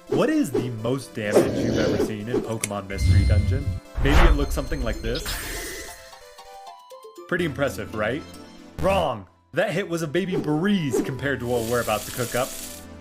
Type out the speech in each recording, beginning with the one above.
What is the most damage you've ever seen in Pokémon Mystery Dungeon? Maybe it looks something like this. Pretty impressive, right? Wrong! That hit was a baby breeze compared to what we're about to cook up.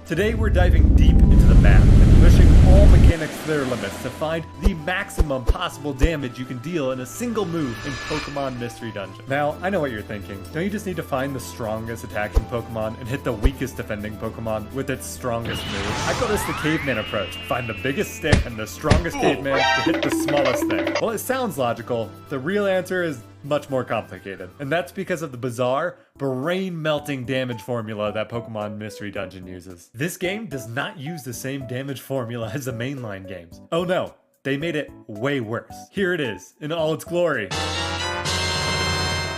Today we're diving deep into the map and pushing all mechanics to their limits to find the maximum possible damage you can deal in a single move in Pokémon Mystery Dungeon. Now, I know what you're thinking. Don't you just need to find the strongest attacking Pokémon and hit the weakest defending Pokémon with its strongest move? I call this the caveman approach. Find the biggest stick and the strongest caveman to hit the smallest thing. Well, it sounds logical. The real answer is much more complicated. And that's because of the bizarre, brain-melting damage formula that Pokémon Mystery Dungeon uses. This game does not use the same damage formula as the mainline games. Oh no, they made it way worse. Here it is, in all its glory.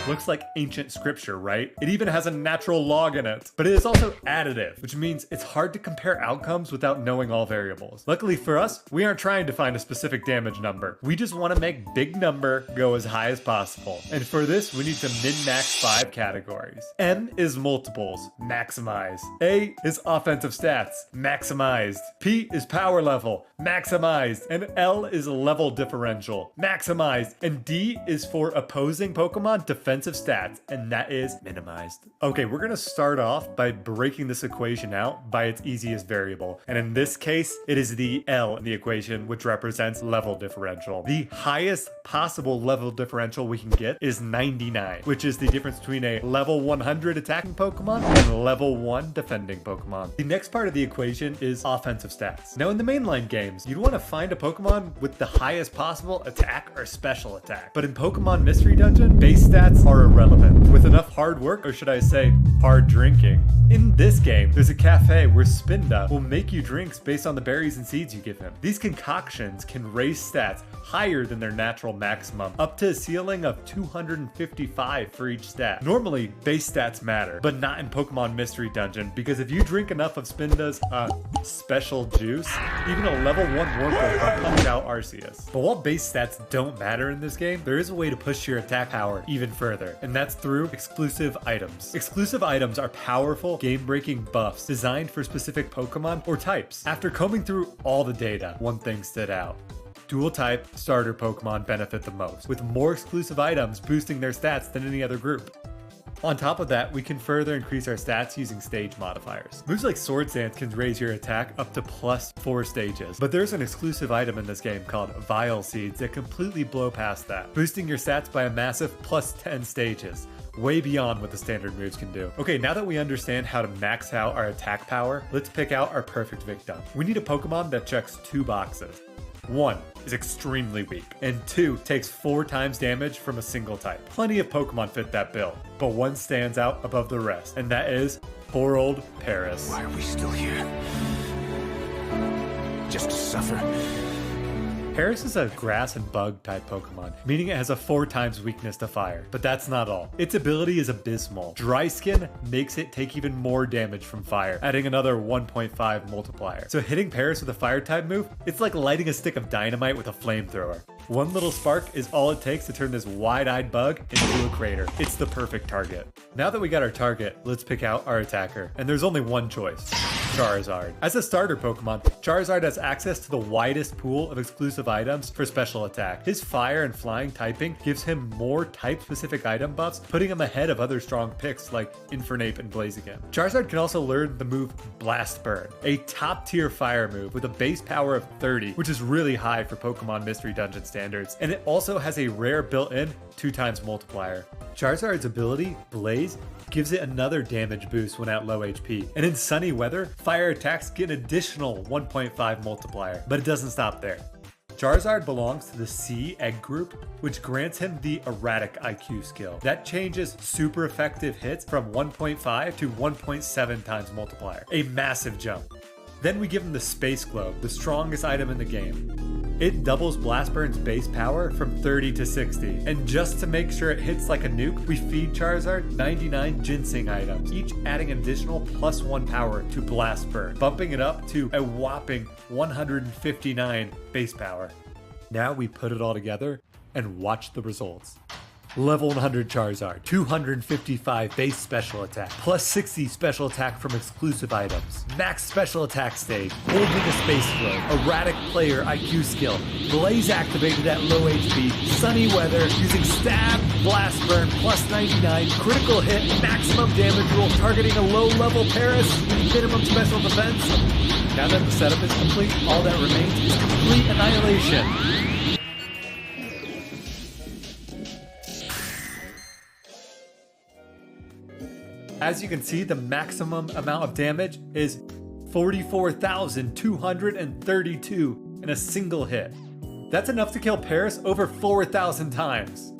Looks like ancient scripture, right? It even has a natural log in it. But it is also additive, which means it's hard to compare outcomes without knowing all variables. Luckily for us, we aren't trying to find a specific damage number. We just want to make big number go as high as possible. And for this, we need to min-max 5 categories. M is multiples, maximize. A is offensive stats, maximized. P is power level, maximized. And L is level differential, maximized. And D is for opposing Pokemon defensive stats, and that is minimized. Okay, we're gonna start off by breaking this equation out by its easiest variable. And in this case, it is the L in the equation, which represents level differential. The highest possible level differential we can get is 99, which is the difference between a level 100 attacking Pokemon and level 1 defending Pokemon. The next part of the equation is offensive stats. Now in the mainline games, you'd want to find a Pokemon with the highest possible attack or special attack. But in Pokemon Mystery Dungeon, base stats are irrelevant. With enough hard work, or should I say, hard drinking. In this game, there's a cafe where Spinda will make you drinks based on the berries and seeds you give him. These concoctions can raise stats higher than their natural maximum, up to a ceiling of 255 for each stat. Normally, base stats matter, but not in Pokemon Mystery Dungeon, because if you drink enough of Spinda's special juice, even a level 1 Wurmple can punch out Arceus. But while base stats don't matter in this game, there is a way to push your attack power even further, and that's through exclusive items. Exclusive items are powerful, game-breaking buffs designed for specific Pokemon or types. After combing through all the data, one thing stood out. Dual type starter Pokemon benefit the most, with more exclusive items boosting their stats than any other group. On top of that, we can further increase our stats using stage modifiers. Moves like Swords Dance can raise your attack up to +4 stages, but there's an exclusive item in this game called Vial Seeds that completely blow past that, boosting your stats by a massive +10 stages. Way beyond what the standard moves can do. Okay, now that we understand how to max out our attack power, let's pick out our perfect victim. We need a Pokemon that checks 2 boxes. 1 is extremely weak, and 2 takes 4 times damage from a single type. Plenty of Pokemon fit that bill, but one stands out above the rest, and that is poor old Paris. Why are we still here? Just to suffer? Paris is a grass and bug type Pokemon, meaning it has a 4 times weakness to fire. But that's not all. Its ability is abysmal. Dry Skin makes it take even more damage from fire, adding another 1.5 multiplier. So hitting Paris with a fire type move, it's like lighting a stick of dynamite with a flamethrower. One little spark is all it takes to turn this wide-eyed bug into a crater. It's the perfect target. Now that we got our target, let's pick out our attacker. And there's only one choice. Charizard. As a starter Pokemon, Charizard has access to the widest pool of exclusive items for special attack. His fire and flying typing gives him more type-specific item buffs, putting him ahead of other strong picks like Infernape and Blaziken. Charizard can also learn the move Blast Burn, a top-tier fire move with a base power of 30, which is really high for Pokemon Mystery Dungeon standards, and it also has a rare built-in 2 times multiplier. Charizard's ability, Blaze, gives it another damage boost when at low HP. And in sunny weather, fire attacks get an additional 1.5 multiplier, but it doesn't stop there. Charizard belongs to the C egg group, which grants him the erratic IQ skill. That changes super effective hits from 1.5 to 1.7 times multiplier, a massive jump. Then we give him the Space Globe, the strongest item in the game. It doubles Blast Burn's base power from 30 to 60. And just to make sure it hits like a nuke, we feed Charizard 99 Ginseng items, each adding an additional +1 power to Blast Burn, bumping it up to a whopping 159 base power. Now we put it all together and watch the results. Level 100 Charizard, 255 base special attack, plus 60 special attack from exclusive items, max special attack stage, holding a space flow, erratic player IQ skill, blaze activated at low HP, sunny weather, using stab, blast burn, plus 99, critical hit, maximum damage roll, targeting a low level Paris, minimum special defense. Now that the setup is complete, all that remains is complete annihilation. As you can see, the maximum amount of damage is 44,232 in a single hit. That's enough to kill Paris over 4,000 times.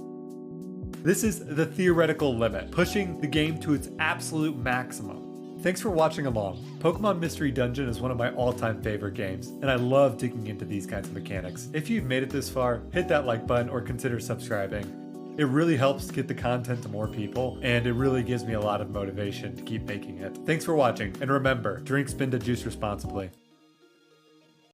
This is the theoretical limit, pushing the game to its absolute maximum. Thanks for watching along. Pokémon Mystery Dungeon is one of my all-time favorite games, and I love digging into these kinds of mechanics. If you've made it this far, hit that like button or consider subscribing. It really helps get the content to more people, and it really gives me a lot of motivation to keep making it. Thanks for watching, and remember, drink Spinda juice responsibly.